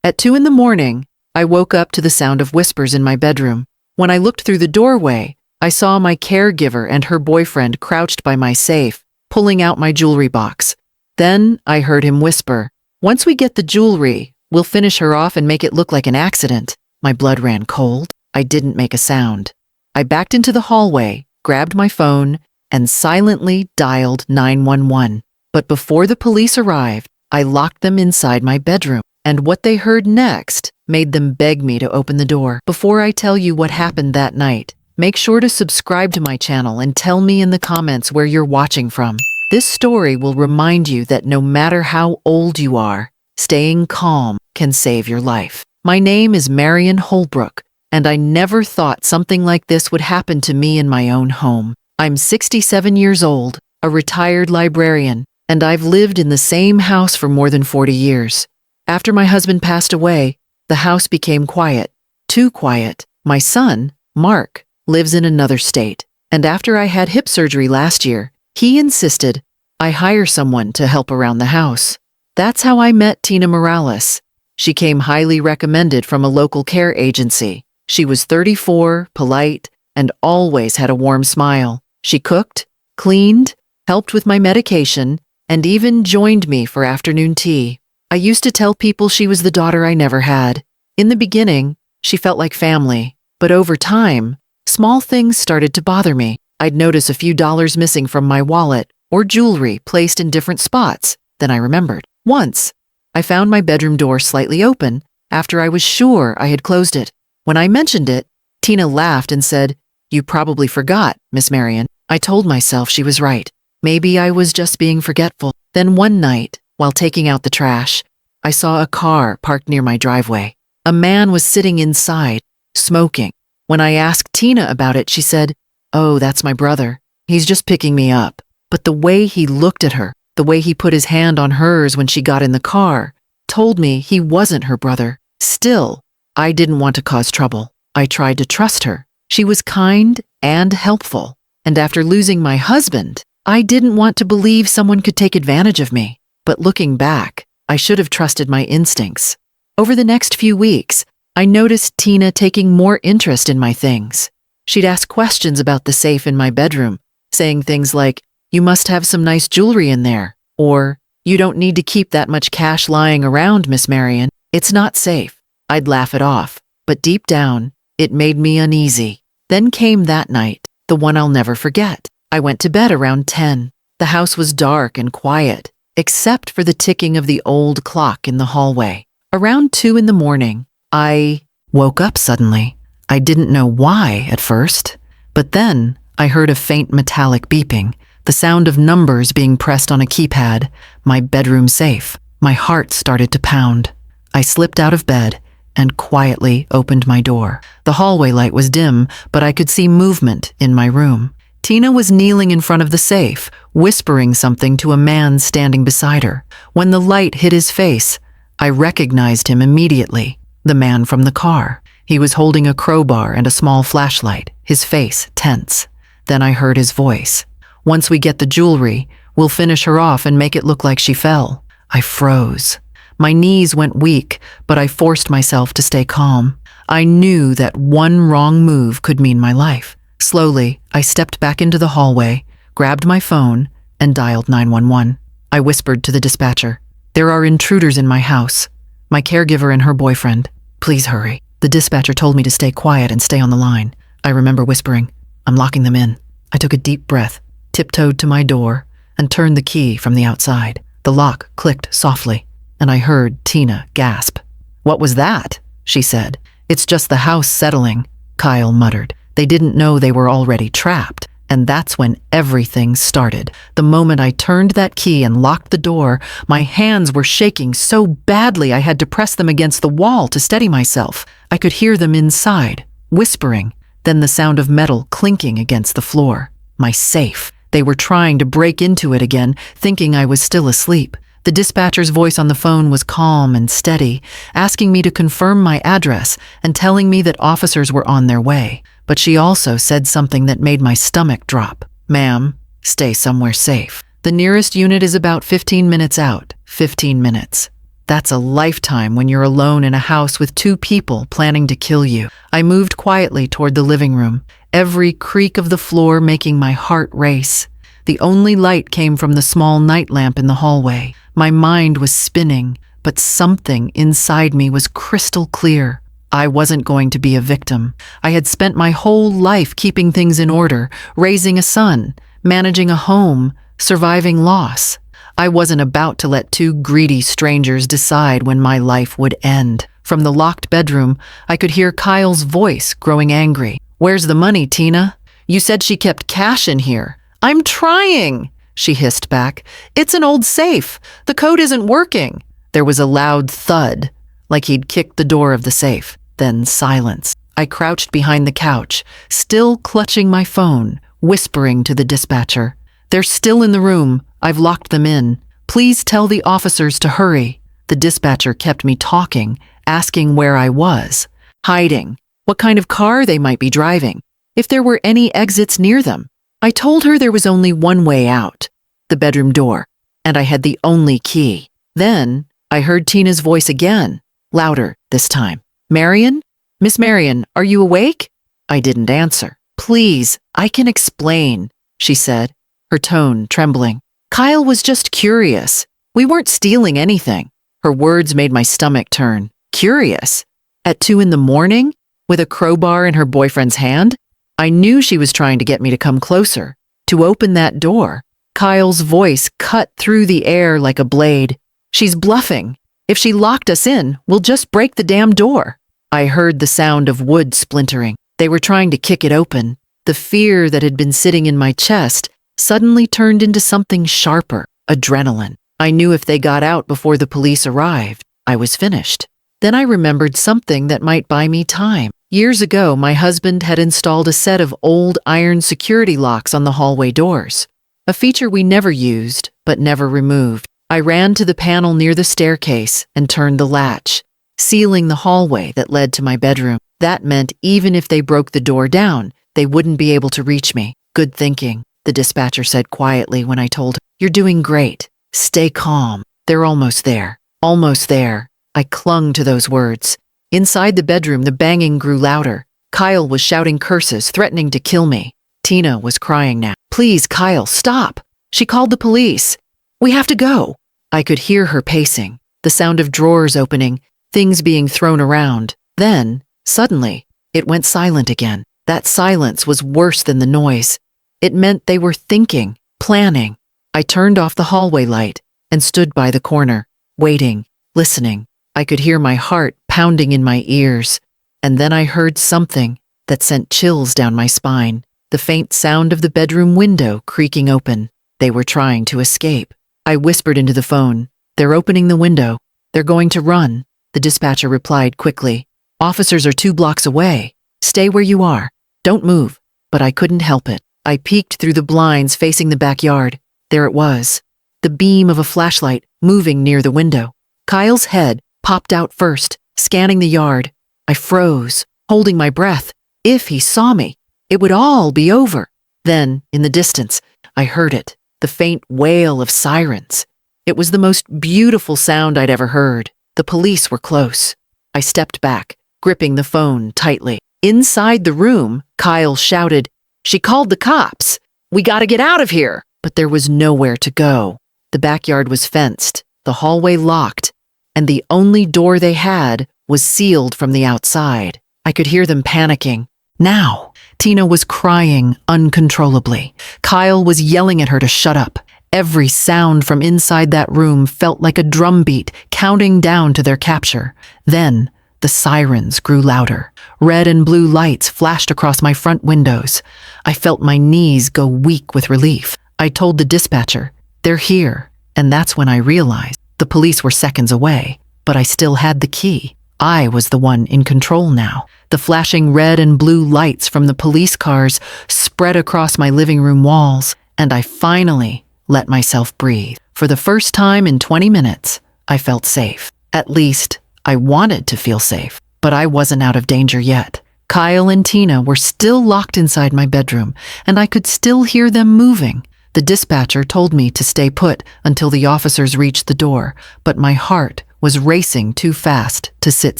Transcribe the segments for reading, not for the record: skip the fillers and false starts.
At 2 in the morning, I woke up to the sound of whispers in my bedroom. When I looked through the doorway, I saw my caregiver and her boyfriend crouched by my safe, pulling out my jewelry box. Then I heard him whisper, "Once we get the jewelry, we'll finish her off and make it look like an accident." My blood ran cold. I didn't make a sound. I backed into the hallway, grabbed my phone, and silently dialed 911. But before the police arrived, I locked them inside my bedroom, and what they heard next made them beg me to open the door. Before I tell you what happened that night, make sure to subscribe to my channel and tell me in the comments where you're watching from. This story will remind you that no matter how old you are, staying calm can save your life. My name is Marion Holbrook, and I never thought something like this would happen to me in my own home. I'm 67 years old, a retired librarian, and I've lived in the same house for more than 40 years. After my husband passed away, the house became quiet, too quiet. My son, Mark, lives in another state, and after I had hip surgery last year, he insisted I hire someone to help around the house. That's how I met Tina Morales. She came highly recommended from a local care agency. She was 34, polite, and always had a warm smile. She cooked, cleaned, helped with my medication, and even joined me for afternoon tea. I used to tell people she was the daughter I never had. In the beginning, she felt like family, but over time, small things started to bother me. I'd notice a few dollars missing from my wallet or jewelry placed in different spots than I remembered. Once, I found my bedroom door slightly open after I was sure I had closed it. When I mentioned it, Tina laughed and said, "You probably forgot, Miss Marion." I told myself she was right. Maybe I was just being forgetful. Then one night, while taking out the trash, I saw a car parked near my driveway. A man was sitting inside, smoking. When I asked Tina about it, she said, "Oh, that's my brother. He's just picking me up." But the way he looked at her, the way he put his hand on hers when she got in the car, told me he wasn't her brother. Still, I didn't want to cause trouble. I tried to trust her. She was kind and helpful. And after losing my husband, I didn't want to believe someone could take advantage of me. But looking back, I should have trusted my instincts. Over the next few weeks, I noticed Tina taking more interest in my things. She'd ask questions about the safe in my bedroom, saying things like, "You must have some nice jewelry in there," or, "You don't need to keep that much cash lying around, Miss Marion. It's not safe." I'd laugh it off, but deep down, it made me uneasy. Then came that night, the one I'll never forget. I went to bed around 10. The house was dark and quiet, except for the ticking of the old clock in the hallway. Around 2 in the morning, I woke up suddenly. I didn't know why at first, but then I heard a faint metallic beeping, the sound of numbers being pressed on a keypad, my bedroom safe. My heart started to pound. I slipped out of bed and quietly opened my door. The hallway light was dim, but I could see movement in my room. Tina was kneeling in front of the safe, whispering something to a man standing beside her. When the light hit his face, I recognized him immediately, the man from the car. He was holding a crowbar and a small flashlight, his face tense. Then I heard his voice. "Once we get the jewelry, we'll finish her off and make it look like she fell." I froze. My knees went weak, but I forced myself to stay calm. I knew that one wrong move could mean my life. Slowly, I stepped back into the hallway, grabbed my phone, and dialed 911. I whispered to the dispatcher, "There are intruders in my house. My caregiver and her boyfriend. Please hurry." The dispatcher told me to stay quiet and stay on the line. I remember whispering, "I'm locking them in." I took a deep breath, tiptoed to my door, and turned the key from the outside. The lock clicked softly, and I heard Tina gasp. "What was that?" she said. "It's just the house settling," Kyle muttered. They didn't know they were already trapped, and that's when everything started. The moment I turned that key and locked the door, my hands were shaking so badly I had to press them against the wall to steady myself. I could hear them inside, whispering, then the sound of metal clinking against the floor. My safe. They were trying to break into it again, thinking I was still asleep. The dispatcher's voice on the phone was calm and steady, asking me to confirm my address and telling me that officers were on their way. But she also said something that made my stomach drop. "Ma'am, stay somewhere safe. The nearest unit is about 15 minutes out." 15 minutes. That's a lifetime when you're alone in a house with two people planning to kill you. I moved quietly toward the living room, every creak of the floor making my heart race. The only light came from the small night lamp in the hallway. My mind was spinning, but something inside me was crystal clear. I wasn't going to be a victim. I had spent my whole life keeping things in order, raising a son, managing a home, surviving loss. I wasn't about to let two greedy strangers decide when my life would end. From the locked bedroom, I could hear Kyle's voice growing angry. "Where's the money, Tina? You said she kept cash in here." "I'm trying," she hissed back. "It's an old safe. The code isn't working." There was a loud thud, like he'd kicked the door of the safe. Then silence. I crouched behind the couch, still clutching my phone, whispering to the dispatcher. "They're still in the room. I've locked them in. Please tell the officers to hurry." The dispatcher kept me talking, asking where I was. Hiding. What kind of car they might be driving. If there were any exits near them. I told her there was only one way out. The bedroom door. And I had the only key. Then I heard Tina's voice again. Louder this time. "Marion? Miss Marion, are you awake?" I didn't answer. "Please, I can explain," she said, her tone trembling. "Kyle was just curious. We weren't stealing anything." Her words made my stomach turn. Curious? At 2 a.m, with a crowbar in her boyfriend's hand? I knew she was trying to get me to come closer, to open that door. Kyle's voice cut through the air like a blade. "She's bluffing. If she locked us in, we'll just break the damn door." I heard the sound of wood splintering. They were trying to kick it open. The fear that had been sitting in my chest suddenly turned into something sharper, adrenaline. I knew if they got out before the police arrived, I was finished. Then I remembered something that might buy me time. Years ago, my husband had installed a set of old iron security locks on the hallway doors, a feature we never used, but never removed. I ran to the panel near the staircase and turned the latch, sealing the hallway that led to my bedroom. That meant even if they broke the door down, they wouldn't be able to reach me. "Good thinking," the dispatcher said quietly when I told her. "You're doing great. Stay calm. They're almost there. Almost there." I clung to those words. Inside the bedroom, the banging grew louder. Kyle was shouting curses, threatening to kill me. Tina was crying now. "Please, Kyle, stop. She called the police. We have to go." I could hear her pacing, the sound of drawers opening, things being thrown around. Then, suddenly, it went silent again. That silence was worse than the noise. It meant they were thinking, planning. I turned off the hallway light and stood by the corner, waiting, listening. I could hear my heart pounding in my ears. And then I heard something that sent chills down my spine. The faint sound of the bedroom window creaking open. They were trying to escape. I whispered into the phone. "They're opening the window. They're going to run." The dispatcher replied quickly. "Officers are 2 blocks away. Stay where you are. Don't move." But I couldn't help it. I peeked through the blinds facing the backyard. There it was. The beam of a flashlight moving near the window. Kyle's head popped out first, scanning the yard. I froze, holding my breath. If he saw me, it would all be over. Then, in the distance, I heard it. The faint wail of sirens. It was the most beautiful sound I'd ever heard. The police were close. I stepped back, gripping the phone tightly. Inside the room, Kyle shouted, "She called the cops. We gotta get out of here." But there was nowhere to go. The backyard was fenced, the hallway locked, and the only door they had was sealed from the outside. I could hear them panicking. Now, Tina was crying uncontrollably. Kyle was yelling at her to shut up. Every sound from inside that room felt like a drumbeat counting down to their capture. Then, the sirens grew louder. Red and blue lights flashed across my front windows. I felt my knees go weak with relief. I told the dispatcher, "They're here," and that's when I realized the police were seconds away, but I still had the key. I was the one in control now. The flashing red and blue lights from the police cars spread across my living room walls, and I finally let myself breathe. For the first time in 20 minutes, I felt safe. At least, I wanted to feel safe, but I wasn't out of danger yet. Kyle and Tina were still locked inside my bedroom, and I could still hear them moving. The dispatcher told me to stay put until the officers reached the door, but my heart was racing too fast to sit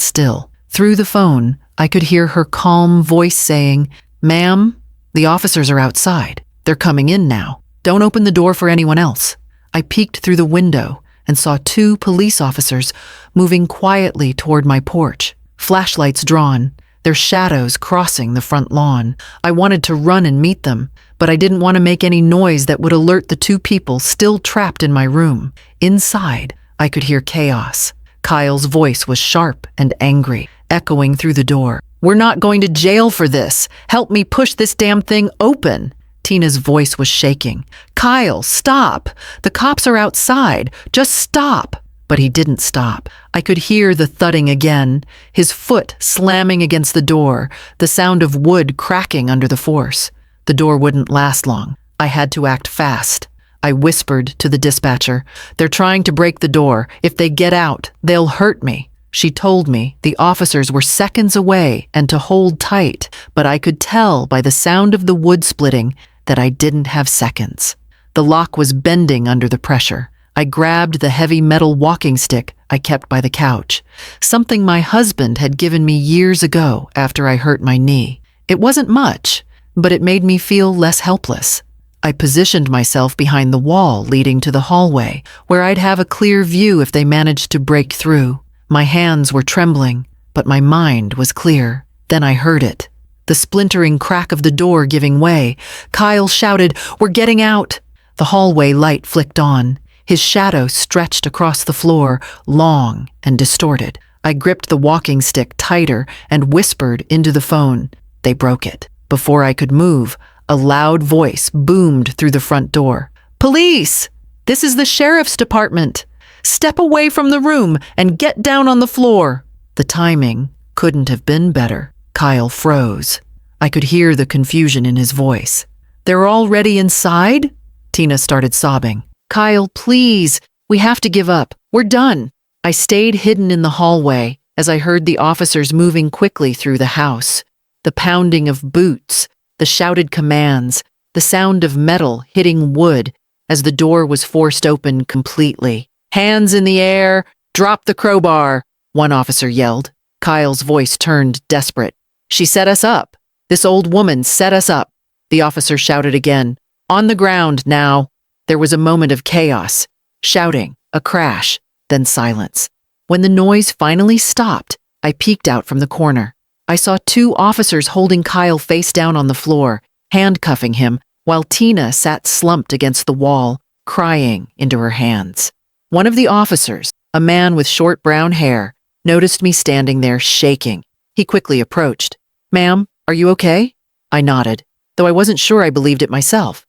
still. Through the phone, I could hear her calm voice saying, "Ma'am, the officers are outside. They're coming in now. Don't open the door for anyone else." I peeked through the window and saw 2 police officers moving quietly toward my porch, flashlights drawn, their shadows crossing the front lawn. I wanted to run and meet them, but I didn't want to make any noise that would alert the 2 people still trapped in my room. Inside, I could hear chaos. Kyle's voice was sharp and angry, echoing through the door. "We're not going to jail for this. Help me push this damn thing open." Tina's voice was shaking. "Kyle, stop! The cops are outside. Just stop!" But he didn't stop. I could hear the thudding again, his foot slamming against the door, the sound of wood cracking under the force. The door wouldn't last long. I had to act fast. I whispered to the dispatcher, "They're trying to break the door. If they get out, they'll hurt me." She told me the officers were seconds away and to hold tight, but I could tell by the sound of the wood splitting that I didn't have seconds. The lock was bending under the pressure. I grabbed the heavy metal walking stick I kept by the couch, something my husband had given me years ago after I hurt my knee. It wasn't much, but it made me feel less helpless. I positioned myself behind the wall leading to the hallway, where I'd have a clear view if they managed to break through. My hands were trembling, but my mind was clear. Then I heard it. The splintering crack of the door giving way. Kyle shouted, "We're getting out!" The hallway light flicked on. His shadow stretched across the floor, long and distorted. I gripped the walking stick tighter and whispered into the phone. They broke it. Before I could move, a loud voice boomed through the front door. "Police! This is the sheriff's department! Step away from the room and get down on the floor!" The timing couldn't have been better. Kyle froze. I could hear the confusion in his voice. "They're already inside?" Tina started sobbing. "Kyle, please, we have to give up. We're done." I stayed hidden in the hallway as I heard the officers moving quickly through the house. The pounding of boots, the shouted commands, the sound of metal hitting wood as the door was forced open completely. "Hands in the air! Drop the crowbar!" one officer yelled. Kyle's voice turned desperate. "She set us up. This old woman set us up." The officer shouted again. "On the ground now." There was a moment of chaos, shouting, a crash, then silence. When the noise finally stopped, I peeked out from the corner. I saw 2 officers holding Kyle face down on the floor, handcuffing him, while Tina sat slumped against the wall, crying into her hands. One of the officers, a man with short brown hair, noticed me standing there shaking. He quickly approached. "Ma'am, are you okay?" I nodded, though I wasn't sure I believed it myself.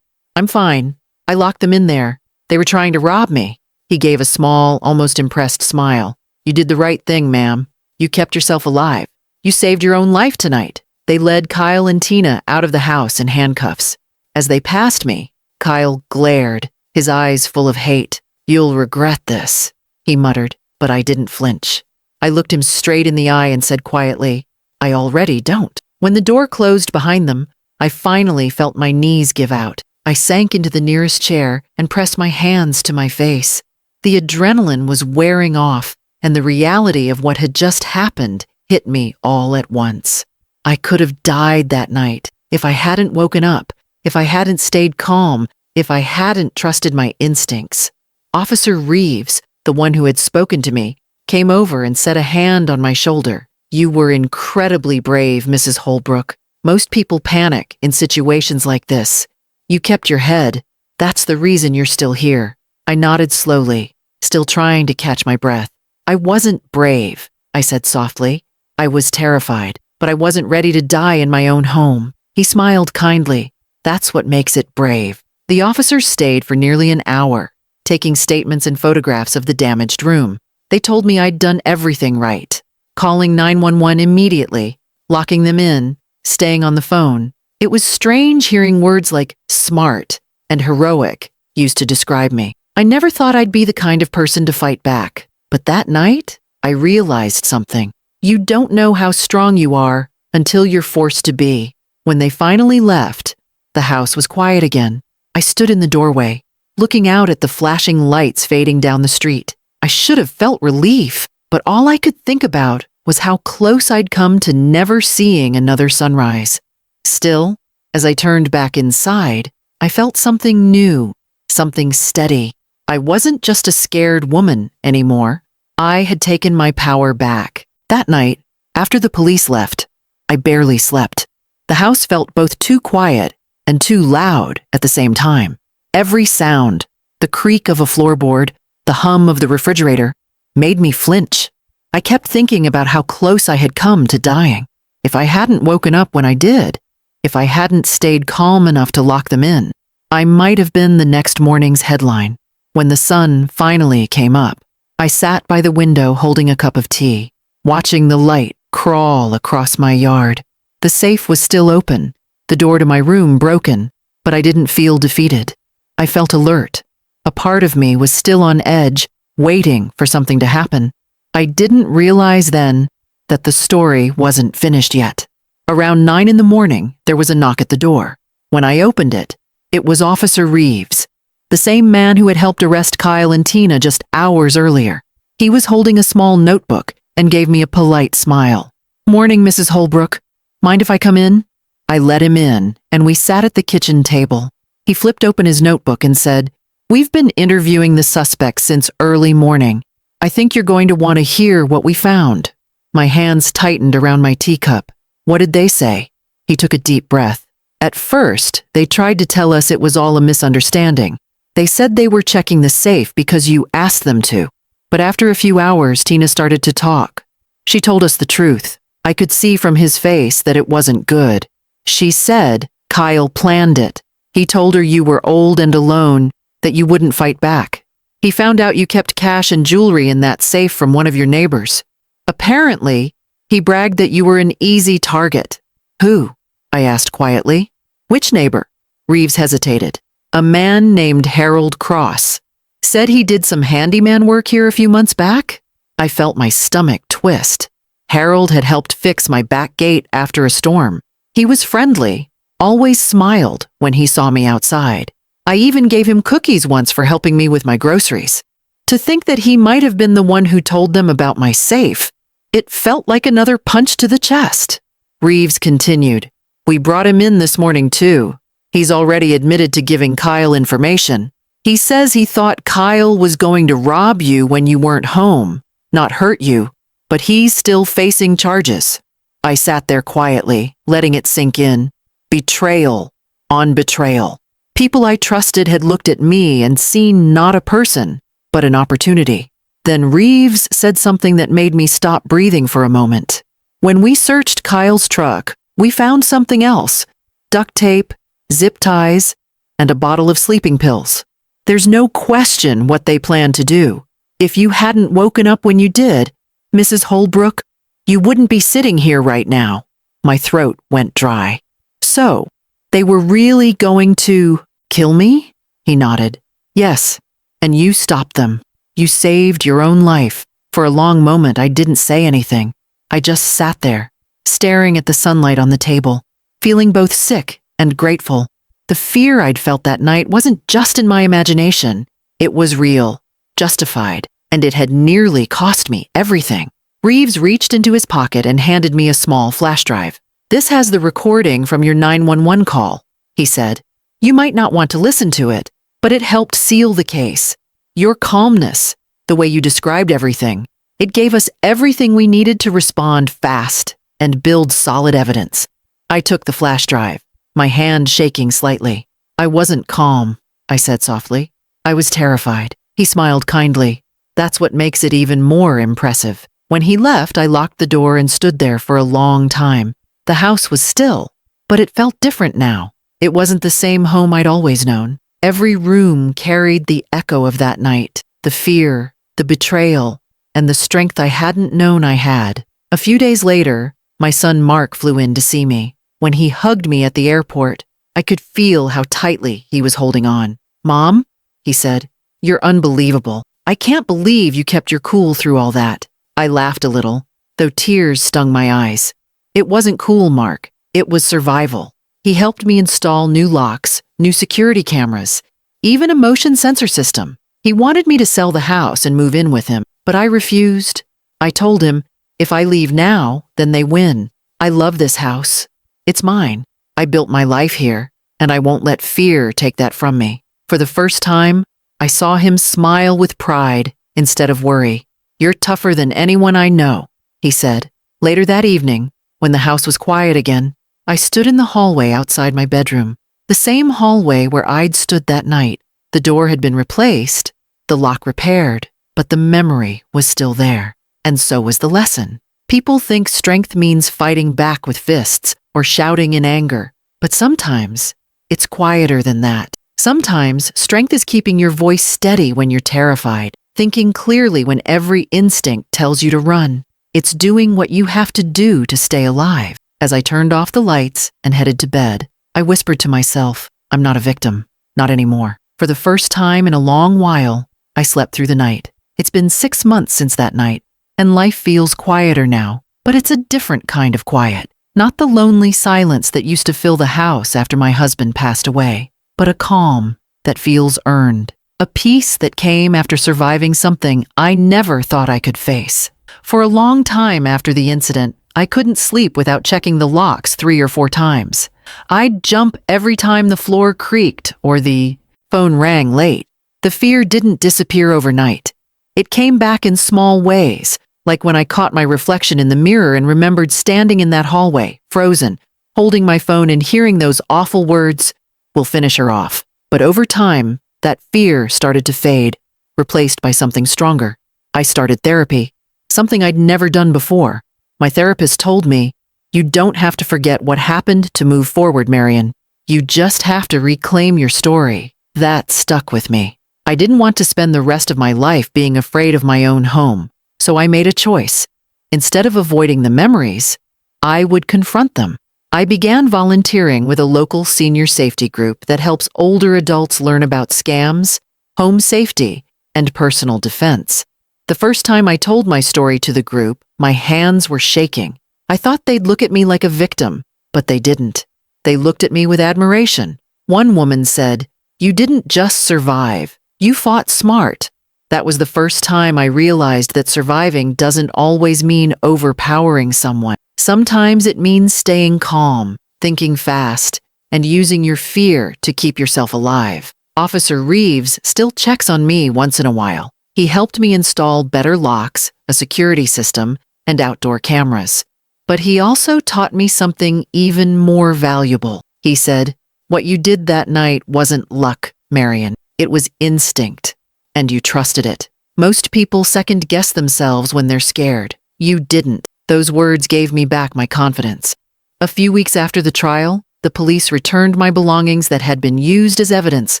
I'm fine. I locked them in there. They were trying to rob me." He gave a small, almost impressed smile. "You did the right thing, ma'am. You kept yourself alive. You saved your own life tonight." They led Kyle and Tina out of the house in handcuffs. As they passed me, Kyle glared, his eyes full of hate. "You'll regret this," he muttered, but I didn't flinch. I looked him straight in the eye and said quietly, "I already don't." When the door closed behind them, I finally felt my knees give out. I sank into the nearest chair and pressed my hands to my face. The adrenaline was wearing off, and the reality of what had just happened hit me all at once. I could have died that night if I hadn't woken up, if I hadn't stayed calm, if I hadn't trusted my instincts. Officer Reeves, the one who had spoken to me, came over and set a hand on my shoulder. "You were incredibly brave, Mrs. Holbrook. Most people panic in situations like this. You kept your head. That's the reason you're still here." I nodded slowly, still trying to catch my breath. "I wasn't brave," I said softly. "I was terrified, but I wasn't ready to die in my own home." He smiled kindly. "That's what makes it brave." The officers stayed for nearly an hour, taking statements and photographs of the damaged room. They told me I'd done everything right, calling 911 immediately, locking them in, staying on the phone. It was strange hearing words like smart and heroic used to describe me. I never thought I'd be the kind of person to fight back. But that night, I realized something. You don't know how strong you are until you're forced to be. When they finally left, the house was quiet again. I stood in the doorway, looking out at the flashing lights fading down the street. I should have felt relief, but all I could think about was how close I'd come to never seeing another sunrise. Still, as I turned back inside, I felt something new, something steady. I wasn't just a scared woman anymore. I had taken my power back. That night, after the police left, I barely slept. The house felt both too quiet and too loud at the same time. Every sound, the creak of a floorboard, the hum of the refrigerator, made me flinch. I kept thinking about how close I had come to dying. If I hadn't woken up when I did, if I hadn't stayed calm enough to lock them in, I might have been the next morning's headline. When the sun finally came up, I sat by the window holding a cup of tea, watching the light crawl across my yard. The safe was still open, the door to my room broken, but I didn't feel defeated. I felt alert. A part of me was still on edge, waiting for something to happen. I didn't realize then that the story wasn't finished yet. Around 9 in the morning, there was a knock at the door. When I opened it, it was Officer Reeves, the same man who had helped arrest Kyle and Tina just hours earlier. He was holding a small notebook and gave me a polite smile. "Morning, Mrs. Holbrook. Mind if I come in?" I let him in, and we sat at the kitchen table. He flipped open his notebook and said, "We've been interviewing the suspects since early morning. I think you're going to want to hear what we found." My hands tightened around my teacup. "What did they say?" He took a deep breath. "At first, they tried to tell us it was all a misunderstanding. They said they were checking the safe because you asked them to. But after a few hours, Tina started to talk. She told us the truth. I could see from his face that it wasn't good. She said Kyle planned it. He told her you were old and alone, that you wouldn't fight back. He found out you kept cash and jewelry in that safe from one of your neighbors. Apparently, he bragged that you were an easy target." "Who?" I asked quietly. "Which neighbor?" Reeves hesitated. "A man named Harold Cross. Said he did some handyman work here a few months back." I felt my stomach twist. Harold had helped fix my back gate after a storm. He was friendly, always smiled when he saw me outside. I even gave him cookies once for helping me with my groceries. To think that he might have been the one who told them about my safe, it felt like another punch to the chest. Reeves continued, "We brought him in this morning too. He's already admitted to giving Kyle information. He says he thought Kyle was going to rob you when you weren't home, not hurt you, but he's still facing charges." I sat there quietly, letting it sink in. Betrayal on betrayal. People I trusted had looked at me and seen not a person, but an opportunity. Then Reeves said something that made me stop breathing for a moment. "When we searched Kyle's truck, we found something else. Duct tape, zip ties, and a bottle of sleeping pills. There's no question what they planned to do. If you hadn't woken up when you did, Mrs. Holbrook, you wouldn't be sitting here right now." My throat went dry. "So, they were really going to kill me?" He nodded. "Yes, and you stopped them. You saved your own life." For a long moment, I didn't say anything. I just sat there, staring at the sunlight on the table, feeling both sick and grateful. The fear I'd felt that night wasn't just in my imagination. It was real, justified, and it had nearly cost me everything. Reeves reached into his pocket and handed me a small flash drive. "This has the recording from your 911 call," he said. "You might not want to listen to it, but it helped seal the case. Your calmness, the way you described everything, it gave us everything we needed to respond fast and build solid evidence." I took the flash drive, my hand shaking slightly. "I wasn't calm," I said softly. "I was terrified." He smiled kindly. "That's what makes it even more impressive." When he left, I locked the door and stood there for a long time. The house was still, but it felt different now. It wasn't the same home I'd always known. Every room carried the echo of that night, the fear, the betrayal, and the strength I hadn't known I had. A few days later, my son Mark flew in to see me. When he hugged me at the airport, I could feel how tightly he was holding on. "Mom," he said, "you're unbelievable. I can't believe you kept your cool through all that." I laughed a little, though tears stung my eyes. "It wasn't cool, Mark. It was survival." He helped me install new locks, new security cameras, even a motion sensor system. He wanted me to sell the house and move in with him, but I refused. I told him, if I leave now, then they win. I love this house. It's mine. I built my life here, and I won't let fear take that from me. For the first time, I saw him smile with pride instead of worry. You're tougher than anyone I know, he said. Later that evening, when the house was quiet again, I stood in the hallway outside my bedroom, the same hallway where I'd stood that night. The door had been replaced, the lock repaired, but the memory was still there. And so was the lesson. People think strength means fighting back with fists or shouting in anger, but sometimes it's quieter than that. Sometimes strength is keeping your voice steady when you're terrified, thinking clearly when every instinct tells you to run. It's doing what you have to do to stay alive. As I turned off the lights and headed to bed, I whispered to myself, I'm not a victim, not anymore. For the first time in a long while, I slept through the night. It's been 6 months since that night, and life feels quieter now, but it's a different kind of quiet. Not the lonely silence that used to fill the house after my husband passed away, but a calm that feels earned. A peace that came after surviving something I never thought I could face. For a long time after the incident, I couldn't sleep without checking the locks 3 or 4 times. I'd jump every time the floor creaked or the phone rang late. The fear didn't disappear overnight. It came back in small ways, like when I caught my reflection in the mirror and remembered standing in that hallway, frozen, holding my phone and hearing those awful words, "We'll finish her off." But over time, that fear started to fade, replaced by something stronger. I started therapy, something I'd never done before. My therapist told me, you don't have to forget what happened to move forward, Marion. You just have to reclaim your story. That stuck with me. I didn't want to spend the rest of my life being afraid of my own home, so I made a choice. Instead of avoiding the memories, I would confront them. I began volunteering with a local senior safety group that helps older adults learn about scams, home safety, and personal defense. The first time I told my story to the group, my hands were shaking. I thought they'd look at me like a victim, but they didn't. They looked at me with admiration. One woman said, "You didn't just survive. You fought smart." That was the first time I realized that surviving doesn't always mean overpowering someone. Sometimes it means staying calm, thinking fast, and using your fear to keep yourself alive. Officer Reeves still checks on me once in a while. He helped me install better locks, a security system, and outdoor cameras. But he also taught me something even more valuable. He said, "What you did that night wasn't luck, Marion. It was instinct, and you trusted it. Most people second-guess themselves when they're scared. You didn't." Those words gave me back my confidence. A few weeks after the trial, the police returned my belongings that had been used as evidence,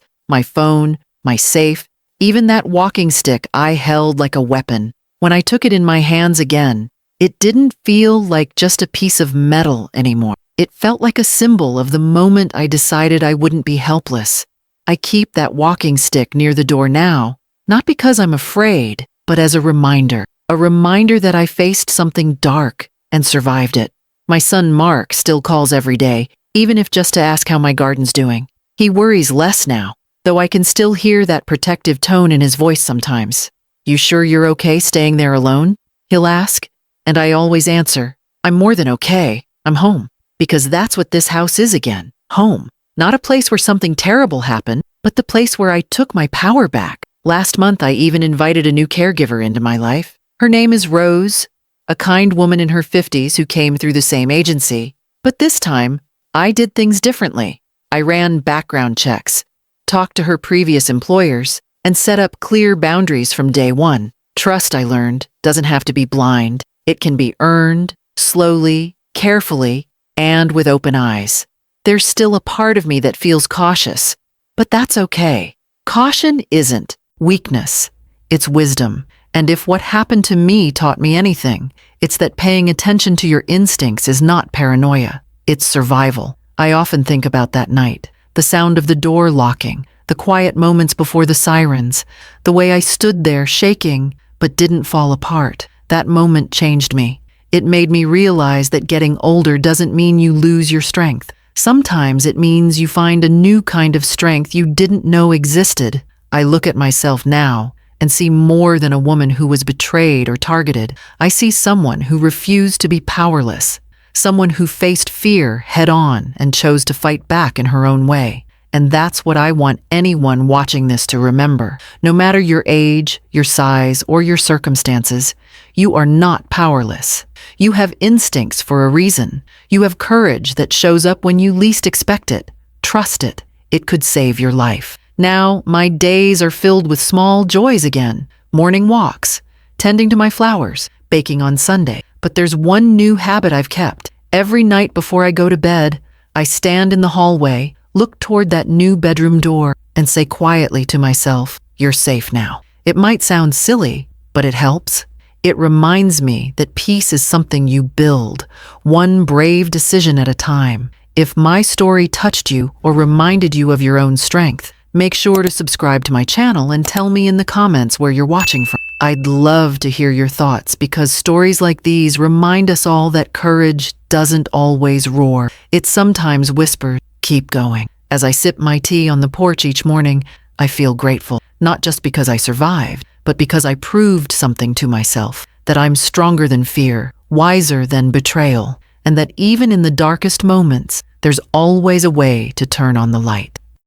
my phone, my safe, even that walking stick I held like a weapon. When I took it in my hands again, it didn't feel like just a piece of metal anymore. It felt like a symbol of the moment I decided I wouldn't be helpless. I keep that walking stick near the door now, not because I'm afraid, but as a reminder that I faced something dark and survived it. My son Mark still calls every day, even if just to ask how my garden's doing. He worries less now, though I can still hear that protective tone in his voice sometimes. "You sure you're okay staying there alone?" he'll ask, and I always answer, "I'm more than okay. I'm home." Because that's what this house is again, home. Not a place where something terrible happened, but the place where I took my power back. Last month, I even invited a new caregiver into my life. Her name is Rose, a kind woman in her 50s who came through the same agency. But this time, I did things differently. I ran background checks, talked to her previous employers, and set up clear boundaries from day one. Trust, I learned, doesn't have to be blind. It can be earned, slowly, carefully, and with open eyes. There's still a part of me that feels cautious, but that's okay. Caution isn't weakness, it's wisdom. And if what happened to me taught me anything, it's that paying attention to your instincts is not paranoia, it's survival. I often think about that night, the sound of the door locking, the quiet moments before the sirens, the way I stood there shaking but didn't fall apart. That moment changed me. It made me realize that getting older doesn't mean you lose your strength. Sometimes it means you find a new kind of strength you didn't know existed. I look at myself now and see more than a woman who was betrayed or targeted. I see someone who refused to be powerless, someone who faced fear head on and chose to fight back in her own way. And that's what I want anyone watching this to remember. No matter your age, your size, or your circumstances, you are not powerless. You have instincts for a reason. You have courage that shows up when you least expect it. Trust it. It could save your life. Now, my days are filled with small joys again. Morning walks, tending to my flowers, baking on Sunday. But there's one new habit I've kept. Every night before I go to bed, I stand in the hallway, look toward that new bedroom door, and say quietly to myself, "You're safe now." It might sound silly, but it helps. It reminds me that peace is something you build, one brave decision at a time. If my story touched you or reminded you of your own strength, make sure to subscribe to my channel and tell me in the comments where you're watching from. I'd love to hear your thoughts because stories like these remind us all that courage doesn't always roar. It sometimes whispers, "Keep going." As I sip my tea on the porch each morning, I feel grateful, not just because I survived, but because I proved something to myself, that I'm stronger than fear, wiser than betrayal, and that even in the darkest moments, there's always a way to turn on the light.